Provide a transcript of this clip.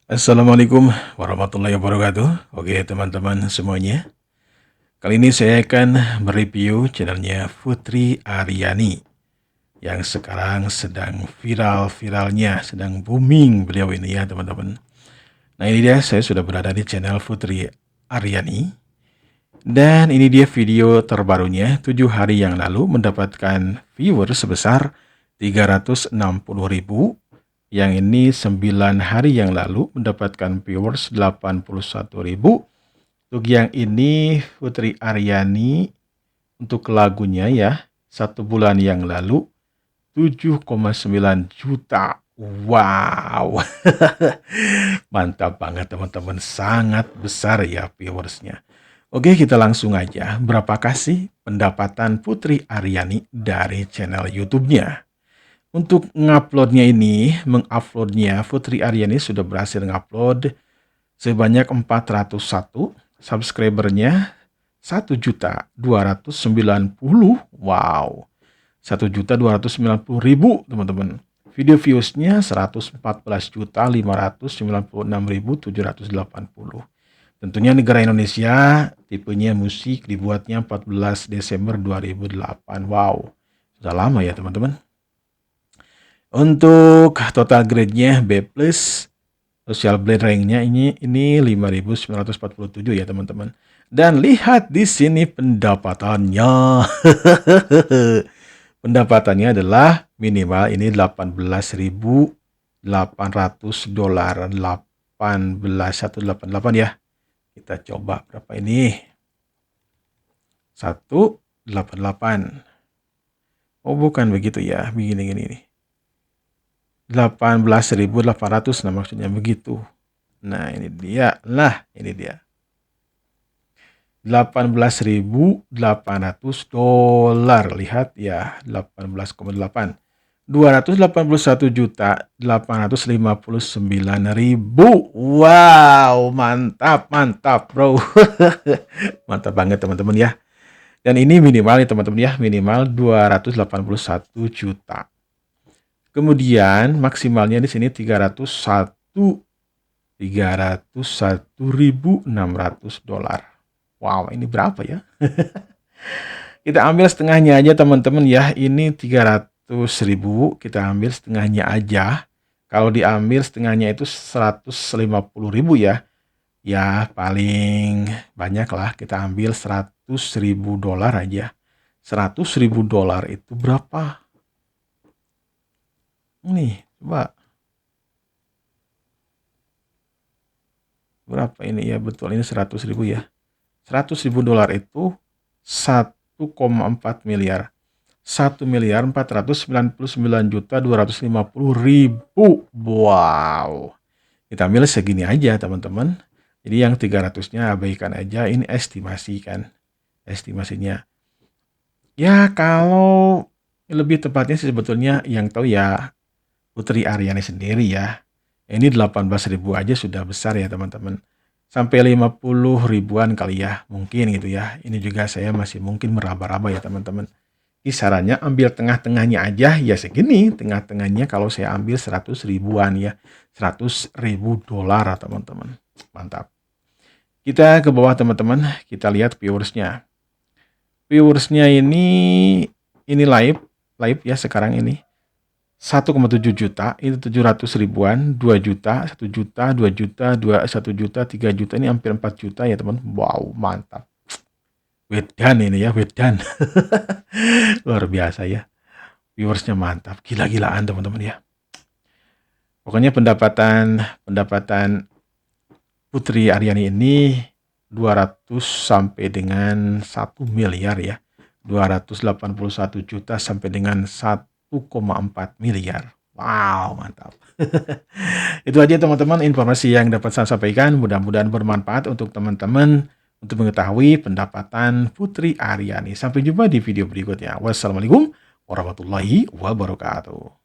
Assalamualaikum warahmatullahi wabarakatuh. Oke teman-teman semuanya, kali ini saya akan mereview channelnya Putri Aryani yang sekarang sedang viral-viralnya, sedang booming beliau ini ya teman-teman. Nah ini dia, saya sudah berada di channel Putri Aryani. Dan ini dia video terbarunya, 7 hari yang lalu mendapatkan viewer sebesar 360.000. Yang ini 9 hari yang lalu mendapatkan viewers 81.000. Untuk yang ini Putri Aryani untuk lagunya ya, 1 bulan yang lalu 7,9 juta. Wow. Mantap banget teman-teman, sangat besar ya viewersnya. Oke, kita langsung aja. Berapakah sih pendapatan Putri Aryani dari channel YouTube-nya? Untuk menguploadnya Putri Aryani sudah berhasil ngupload sebanyak 401, subscribernya 1.290. Wow. 1.290.000 teman-teman. Video viewsnya 114.596.780. Tentunya negara Indonesia, tipenya musik, dibuatnya 14 Desember 2008. Wow, sudah lama ya teman-teman. Untuk total grade-nya B+, social blade rank-nya ini 5.947 ya teman-teman. Dan lihat di sini pendapatannya. Pendapatannya adalah minimal ini 18.800 dolar, 18.188 ya. Kita coba berapa ini? 188. Oh bukan begitu ya, begini nih. 18.800, nah maksudnya begitu. Nah ini dia lah, ini dia 18.800 dolar. Lihat ya, 18,8. 281.859.000. Wow, mantap bro. Mantap banget teman-teman ya. Dan ini minimal ya teman-teman ya, minimal 281 juta. Kemudian maksimalnya di sini 301.600 dolar. Wow, ini berapa ya? Kita ambil setengahnya aja teman-teman ya. Ini 300.000, kita ambil setengahnya aja. Kalau diambil setengahnya itu 150.000 ya. Ya paling banyak lah, kita ambil 100.000 dolar aja. 100.000 dolar itu berapa? Nih, coba. Berapa ini ya? Betul, ini 100.000 ya. 100.000 dolar itu 1,4 miliar. 1.499.250.000. Wow. Kita ambil segini aja teman-teman. Jadi yang 300-nya abaikan aja. Ini estimasi kan. Estimasinya. Ya kalau lebih tepatnya sih sebetulnya yang tahu ya Putri Aryani sendiri ya. Ini 18.000 aja sudah besar ya teman-teman. Sampai 50 ribuan kali ya, mungkin gitu ya. Ini juga saya masih mungkin meraba-raba ya teman-teman. Kisarannya ambil tengah-tengahnya aja ya segini. Tengah-tengahnya kalau saya ambil 100 ribuan ya. 100.000 dolar teman-teman. Mantap. Kita ke bawah teman-teman. Kita lihat viewersnya. Viewersnya ini live ya sekarang ini. 1,7 juta, itu 700 ribuan, 2 juta, 1 juta, 2 juta, 1 juta, 3 juta, ini hampir 4 juta ya teman. Wow, mantap. Wedan ini ya, wedan. Luar biasa ya. Viewersnya mantap, gila-gilaan teman-teman ya. Pokoknya pendapatan Putri Aryani ini 200 sampai dengan 1 miliar ya. 281 juta sampai dengan 1,4 miliar. Wow, mantap. Itu aja teman-teman informasi yang dapat saya sampaikan. Mudah-mudahan bermanfaat untuk teman-teman untuk mengetahui pendapatan Putri Aryani. Sampai jumpa di video berikutnya. Wassalamualaikum warahmatullahi wabarakatuh.